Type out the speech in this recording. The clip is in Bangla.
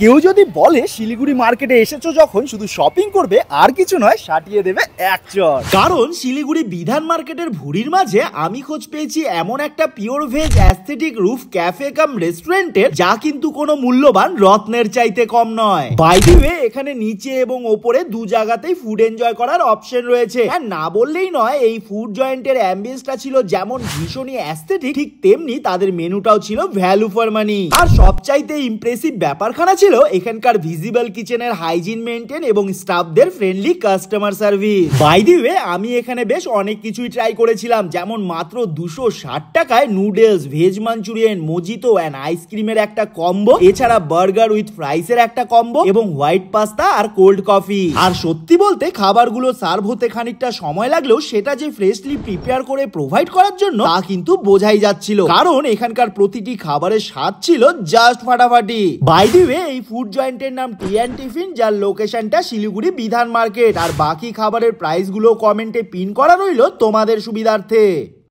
কেউ যদি বলে শিলিগুড়ি মার্কেটে এসেছো যখন শুধু শপিং করবে আর কিছু নয়, সাটিয়ে দেবে এক চর। কারণ শিলিগুড়ি বিধান মার্কেটের ভুড়ির মাঝে আমি খোঁজ পেয়েছি এমন একটা pure veg aesthetic roof cafe cum রেস্টুরেন্টের, যা কিন্তু কোনো মূল্যবান রত্নের চাইতে কম নয়। বাই দি ওয়ে, এখানে নিচে এবং ওপরে দু জায়গাতেই ফুড এনজয় করার অপশন রয়েছে। আর না বললেই নয়, এই ফুড জয়েন্টের অ্যাম্বিয়েন্সটা ছিল যেমন ভীষণই অ্যাস্থেটিক, ঠিক তেমনি তাদের মেনুটাও ছিল ভ্যালু ফর মানি। আর সবচাইতে ইমপ্রেসিভ ব্যাপারখানা ছিল এখানকার ভিজিবল কিচেনের হাইজিন মেইনটেইন এবং স্টাফদের friendly customer service. By the way, আমি এখানে বেশ অনেক কিছুই ট্রাই করেছিলাম, যেমন মাত্র 260 টাকায় নুডলস, ভেজ মাঞ্চুরিয়ান, মোজিতো এন্ড আইসক্রিমের একটা কম্বো, এছাড়া বার্গার উইথ ফ্রাইসের একটা কম্বো এবং হোয়াইট পাস্তা আর কোল্ড কফি। আর সত্যি বলতে খাবারগুলো সার্ভ হতে খানিকটা সময় লাগলেও সেটা যে ফ্রেশলি প্রিপেয়ার করে প্রোভাইড করার জন্য তা কিন্তু বোঝাই যাচ্ছিল, কারণ এখানকার প্রতিটি খাবারের স্বাদ ছিল জাস্ট ফাটাফাটি। বাই দি ওয়ে, এই ফুড জয়েন্টের নাম টি অ্যান্ড টিফিন, যার লোকেশনটা শিলিগুড়ি বিধান মার্কেট। আর বাকি খাবারের প্রাইস গুলো কমেন্টে পিন করা রইল তোমাদের সুবিধার্থে।